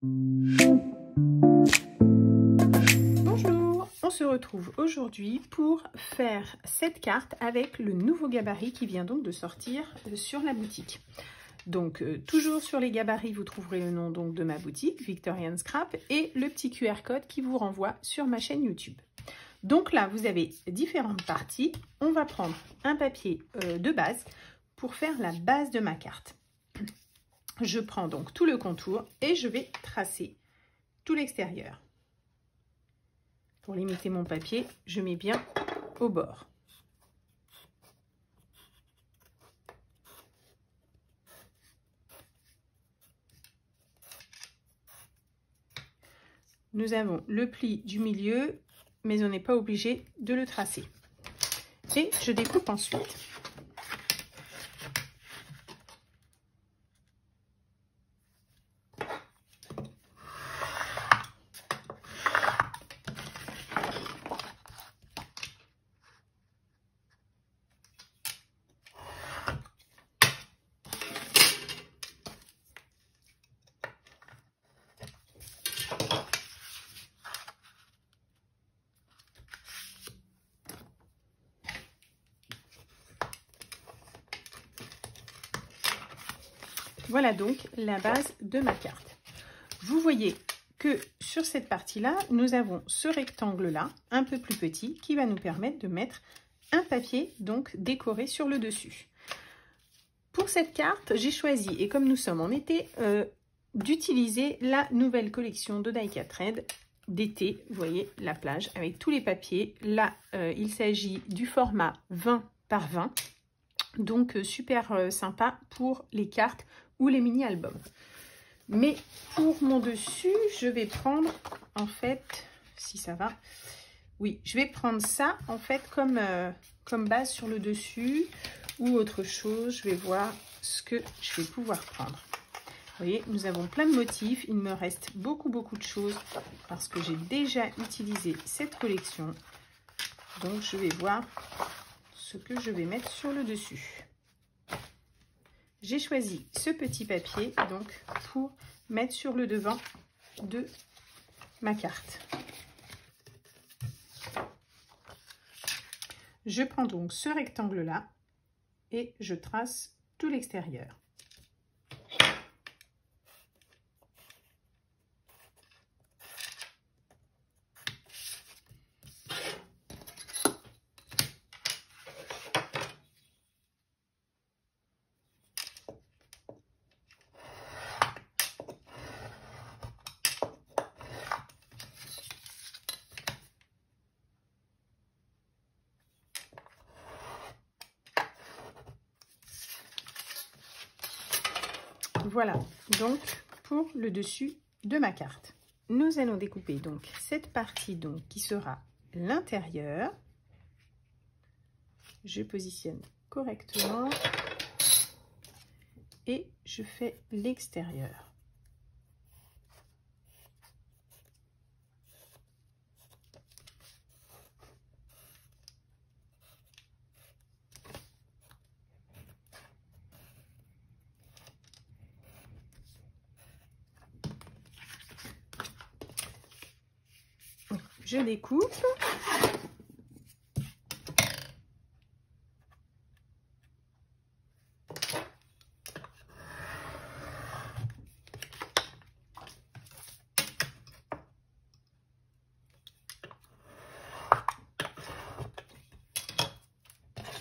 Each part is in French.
Bonjour, on se retrouve aujourd'hui pour faire cette carte avec le nouveau gabarit qui vient donc de sortir sur la boutique. Donc toujours sur les gabarits vous trouverez le nom donc de ma boutique Victorian Scrap et le petit QR code qui vous renvoie sur ma chaîne YouTube. Donc là vous avez différentes parties. On va prendre un papier de base pour faire la base de ma carte. Je prends donc tout le contour et je vais tracer tout l'extérieur. Pour limiter mon papier, je mets bien au bord. Nous avons le pli du milieu, mais on n'est pas obligé de le tracer. Et je découpe ensuite. Voilà donc la base de ma carte. Vous voyez que sur cette partie-là, nous avons ce rectangle-là, un peu plus petit, qui va nous permettre de mettre un papier donc décoré sur le dessus. Pour cette carte, j'ai choisi, et comme nous sommes en été, d'utiliser la nouvelle collection de Die Cut Red d'été. Vous voyez la plage avec tous les papiers. Là, il s'agit du format 20 par 20. Donc super sympa pour les cartes ou les mini-albums. Mais pour mon dessus, je vais prendre, en fait, si ça va, oui, je vais prendre ça, en fait, comme base sur le dessus ou autre chose. Je vais voir ce que je vais pouvoir prendre. Vous voyez, nous avons plein de motifs. Il me reste beaucoup de choses parce que j'ai déjà utilisé cette collection. Donc, je vais voir ce que je vais mettre sur le dessus. J'ai choisi ce petit papier donc pour mettre sur le devant de ma carte. Je prends donc ce rectangle là et je trace tout l'extérieur. Voilà donc pour le dessus de ma carte. Nous allons découper donc cette partie donc qui sera l'intérieur. Je positionne correctement et je fais l'extérieur. Je découpe.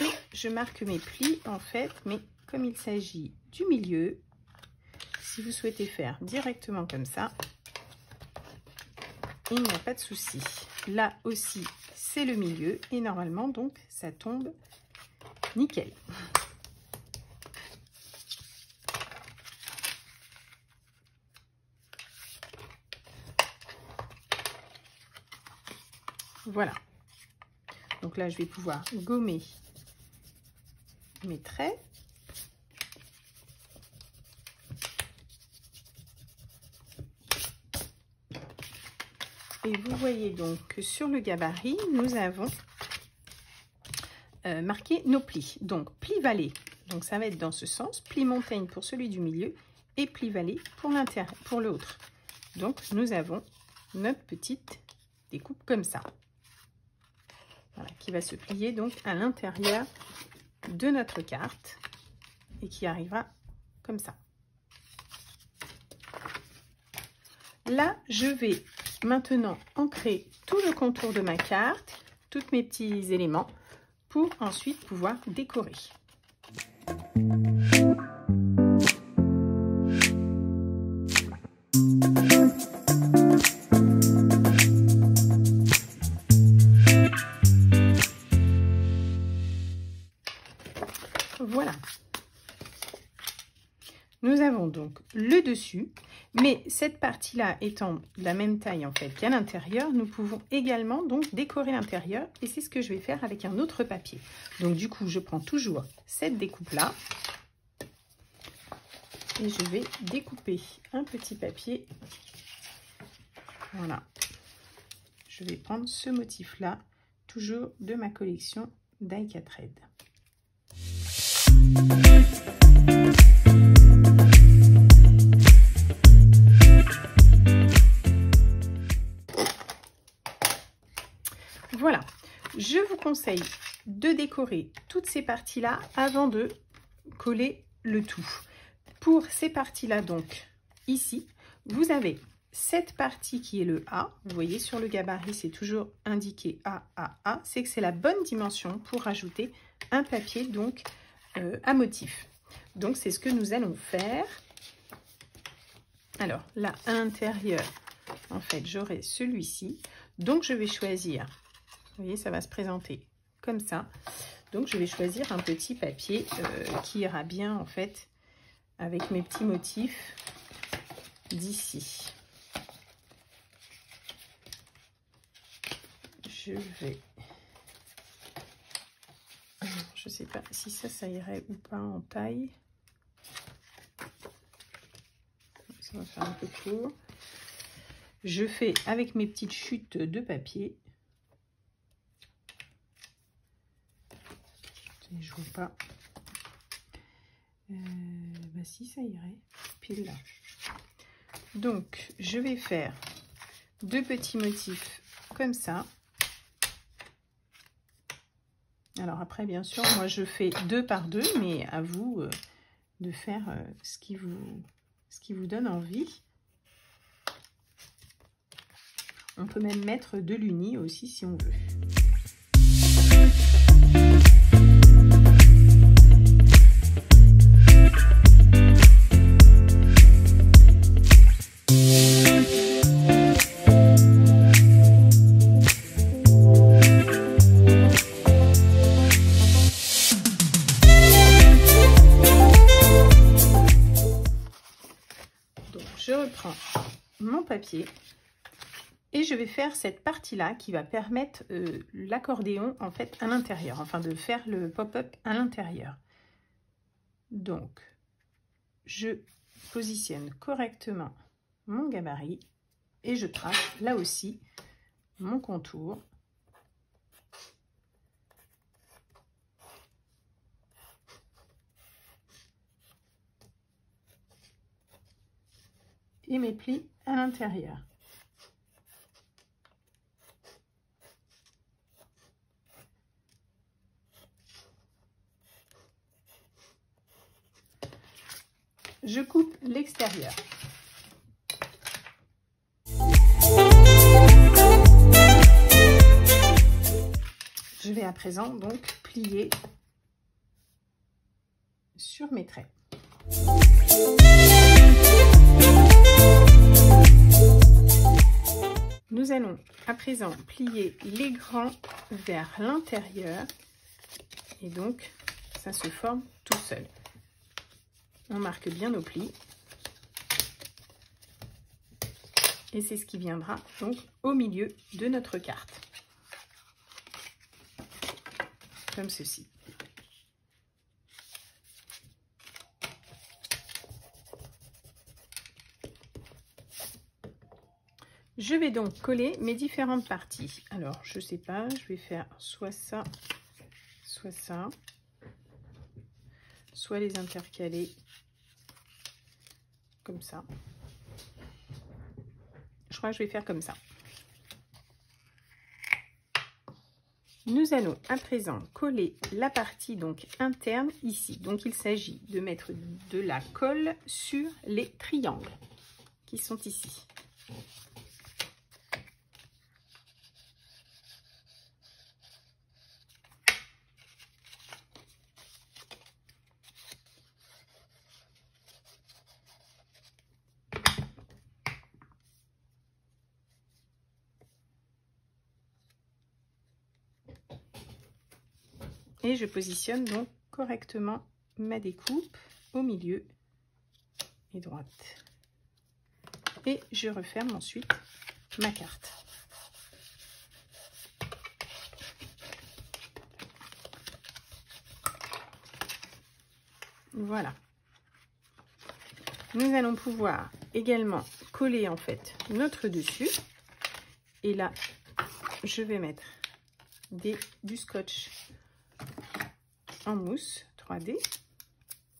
Et je marque mes plis en fait, mais comme il s'agit du milieu, si vous souhaitez faire directement comme ça, il n'y a pas de souci. Là aussi, c'est le milieu et normalement, donc, ça tombe nickel. Voilà. Donc là, je vais pouvoir gommer mes traits. Et vous voyez donc que sur le gabarit, nous avons marqué nos plis. Donc, pli vallée, donc ça va être dans ce sens. Pli montagne pour celui du milieu et pli vallée pour l'autre. Donc nous avons notre petite découpe comme ça. Voilà, qui va se plier donc à l'intérieur de notre carte et qui arrivera comme ça. Là, je vais maintenant ancrer tout le contour de ma carte, tous mes petits éléments, pour ensuite pouvoir décorer. Voilà. Nous avons donc le dessus, mais cette partie-là étant de la même taille en fait qu'à l'intérieur, nous pouvons également donc décorer l'intérieur et c'est ce que je vais faire avec un autre papier. Donc du coup, je prends toujours cette découpe-là et je vais découper un petit papier. Voilà. Je vais prendre ce motif-là, toujours de ma collection Die-Cut Red. Voilà, je vous conseille de décorer toutes ces parties-là avant de coller le tout. Pour ces parties-là, donc, ici, vous avez cette partie qui est le A. Vous voyez, sur le gabarit, c'est toujours indiqué A. C'est que c'est la bonne dimension pour rajouter un papier, donc, à motif. Donc, c'est ce que nous allons faire. Alors, là, à l'intérieur, en fait, j'aurai celui-ci. Donc, je vais choisir... Vous voyez, ça va se présenter comme ça. Donc, je vais choisir un petit papier qui ira bien, en fait, avec mes petits motifs d'ici. Je vais... Je ne sais pas si ça irait ou pas en taille. Ça va faire un peu court. Je fais avec mes petites chutes de papier. Je vois pas. Bah si, ça irait pile là. Donc je vais faire deux petits motifs comme ça. Alors après, bien sûr, moi je fais 2 par 2, mais à vous de faire ce qui vous donne envie. On peut même mettre de l'uni aussi si on veut. Je reprends mon papier et je vais faire cette partie-là qui va permettre l'accordéon en fait à l'intérieur, enfin de faire le pop-up à l'intérieur. Donc, je positionne correctement mon gabarit et je trace là aussi mon contour. Et mes plis à l'intérieur. Je coupe l'extérieur. Je vais à présent donc plier sur mes traits. Nous allons à présent plier les grands vers l'intérieur et donc ça se forme tout seul. On marque bien nos plis et c'est ce qui viendra donc au milieu de notre carte, comme ceci. Je vais donc coller mes différentes parties. Alors, je sais pas, je vais faire soit ça, soit les intercaler comme ça. crois que je vais faire comme ça. Nous allons à présent coller la partie donc interne ici. Donc il s'agit de mettre de la colle sur les triangles qui sont ici. Et je positionne donc correctement ma découpe au milieu et droite. Et je referme ensuite ma carte. Voilà. Nous allons pouvoir également coller en fait notre dessus. Et là, je vais mettre du scotch en mousse 3D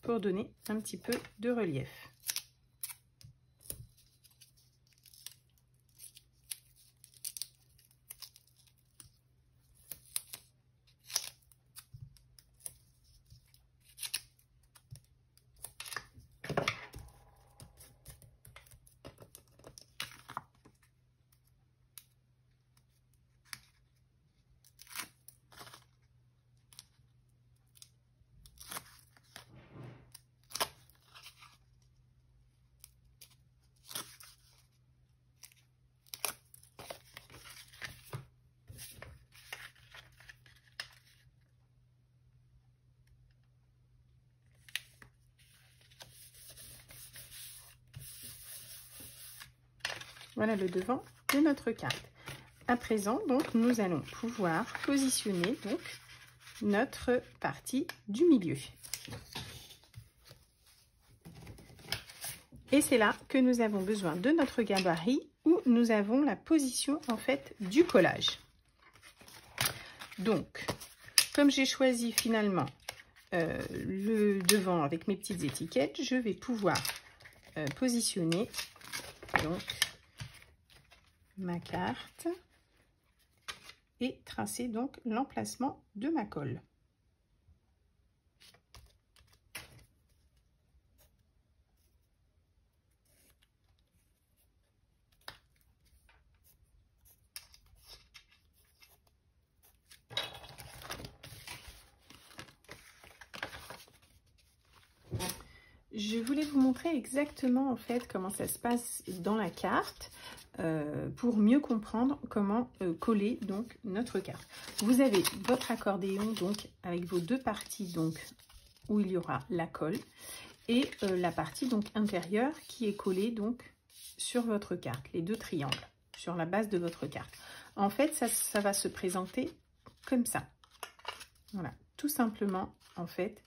pour donner un petit peu de relief. Voilà le devant de notre carte. À présent, donc, nous allons pouvoir positionner donc notre partie du milieu. Et c'est là que nous avons besoin de notre gabarit où nous avons la position en fait du collage. Donc, comme j'ai choisi finalement le devant avec mes petites étiquettes, je vais pouvoir positionner donc ma carte et tracer donc l'emplacement de ma colle. Je voulais vous montrer exactement en fait comment ça se passe dans la carte pour mieux comprendre comment coller donc notre carte. Vous avez votre accordéon donc avec vos deux parties donc où il y aura la colle et la partie donc intérieure qui est collée donc sur votre carte, les deux triangles sur la base de votre carte. En fait ça va se présenter comme ça. Voilà, tout simplement en fait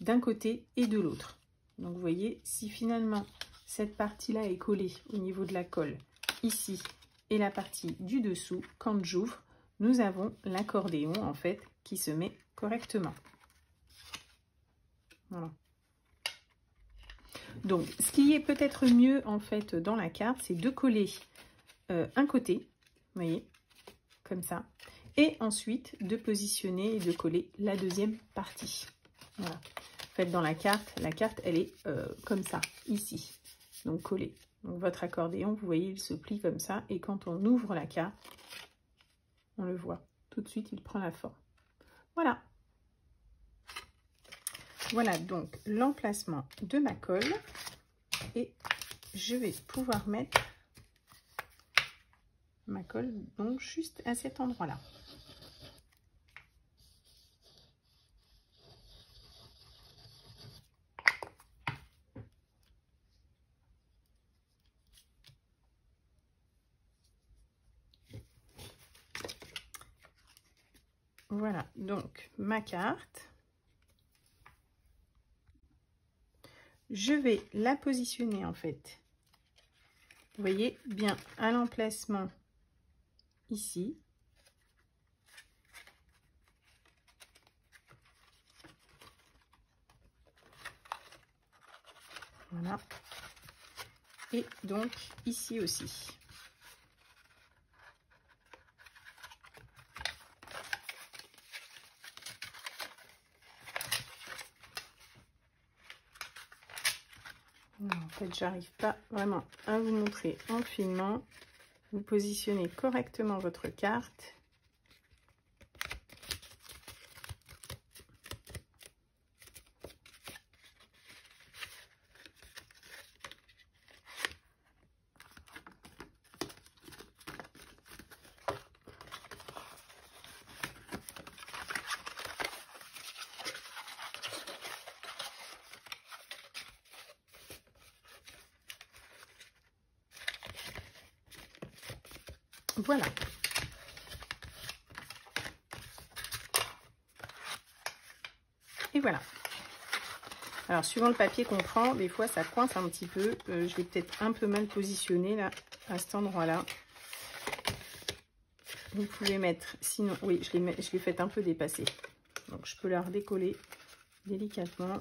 d'un côté et de l'autre. Donc vous voyez, si finalement cette partie-là est collée au niveau de la colle ici et la partie du dessous, quand j'ouvre, nous avons l'accordéon en fait qui se met correctement. Voilà. Donc ce qui est peut-être mieux en fait dans la carte, c'est de coller un côté, vous voyez, comme ça, et ensuite de positionner et de coller la deuxième partie. Voilà. En fait, dans la carte elle est comme ça, ici, donc collée. Donc votre accordéon, vous voyez, il se plie comme ça, et quand on ouvre la carte, on le voit. Tout de suite, il prend la forme. Voilà. Voilà donc l'emplacement de ma colle, et je vais pouvoir mettre ma colle donc juste à cet endroit-là. Voilà donc ma carte. Je vais la positionner en fait, vous voyez, bien à l'emplacement ici. Voilà. Et donc ici aussi. En fait, j'arrive pas vraiment à vous montrer en filmant. Vous positionnez correctement votre carte. Voilà. Et voilà. Alors, suivant le papier qu'on prend, des fois, ça coince un petit peu. Je l'ai peut-être un peu mal positionné, là, à cet endroit-là. Vous pouvez mettre, sinon, oui, je l'ai fait un peu dépasser. Donc, je peux la redécoller délicatement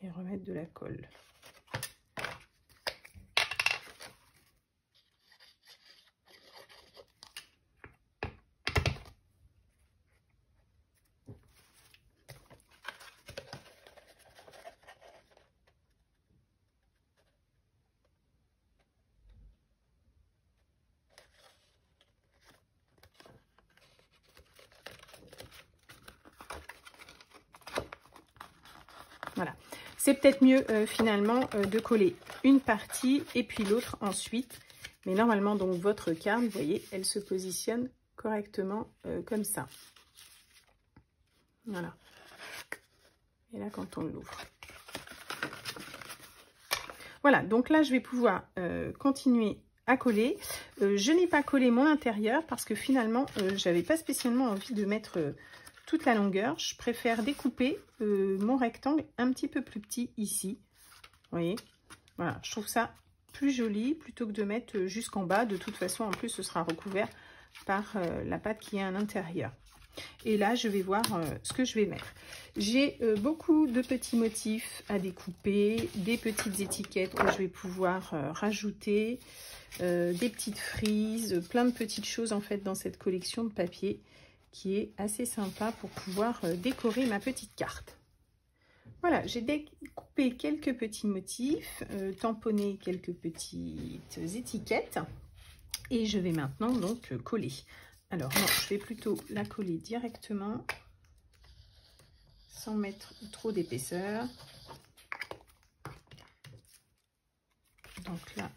et remettre de la colle. Voilà, c'est peut-être mieux finalement de coller une partie et puis l'autre ensuite. Mais normalement, donc votre carte, vous voyez, elle se positionne correctement comme ça. Voilà. Et là, quand on l'ouvre. Voilà, donc là, je vais pouvoir continuer à coller. Je n'ai pas collé mon intérieur parce que finalement, j'avais pas spécialement envie de mettre... toute la longueur. Je préfère découper mon rectangle un petit peu plus petit ici. Vous voyez, voilà, je trouve ça plus joli plutôt que de mettre jusqu'en bas. De toute façon, en plus, ce sera recouvert par la pâte qui est à l'intérieur. Et là, je vais voir ce que je vais mettre. J'ai beaucoup de petits motifs à découper, des petites étiquettes que je vais pouvoir rajouter, des petites frises, plein de petites choses en fait dans cette collection de papier qui est assez sympa pour pouvoir décorer ma petite carte. Voilà, j'ai découpé quelques petits motifs, tamponné quelques petites étiquettes et je vais maintenant donc coller. Alors non, je vais plutôt la coller directement sans mettre trop d'épaisseur. Donc là,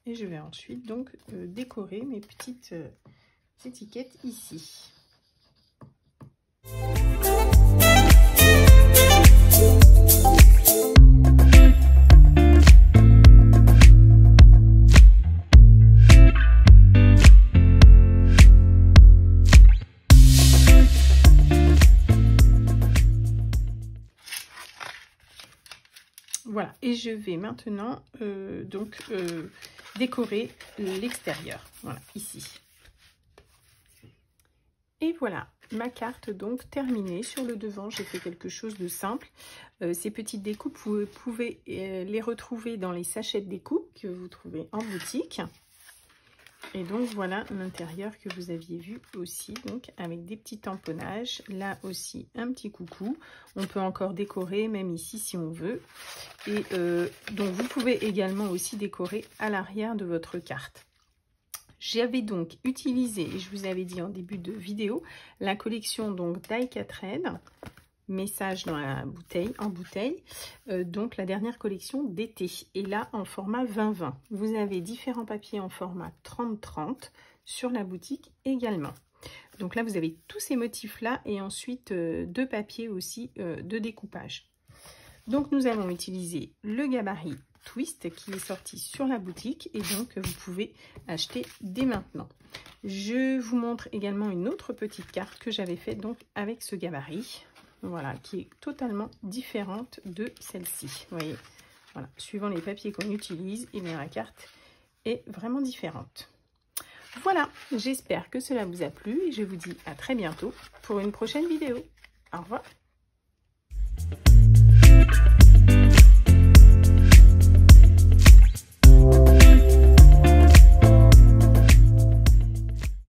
et je vais ensuite donc décorer mes petites étiquettes ici. Voilà, et je vais maintenant décorer l'extérieur, voilà, ici. Et voilà, ma carte donc terminée. Sur le devant, j'ai fait quelque chose de simple. Ces petites découpes, vous pouvez les retrouver dans les sachets de découpe que vous trouvez en boutique. Et donc voilà l'intérieur que vous aviez vu aussi, donc avec des petits tamponnages. Là aussi un petit coucou. On peut encore décorer même ici si on veut. Et donc vous pouvez également aussi décorer à l'arrière de votre carte. J'avais donc utilisé, et je vous avais dit en début de vidéo, la collection donc Die Cut Red, message dans la bouteille, en bouteille, donc la dernière collection d'été. Et là, en format 20-20. Vous avez différents papiers en format 30-30 sur la boutique également. Donc là, vous avez tous ces motifs-là et ensuite deux papiers aussi de découpage. Donc nous allons utiliser le gabarit Twist qui est sorti sur la boutique et donc vous pouvez acheter dès maintenant. Je vous montre également une autre petite carte que j'avais faite donc avec ce gabarit, voilà, qui est totalement différente de celle-ci. Vous voyez, voilà, suivant les papiers qu'on utilise, et bien la carte est vraiment différente. Voilà, j'espère que cela vous a plu et je vous dis à très bientôt pour une prochaine vidéo. Au revoir.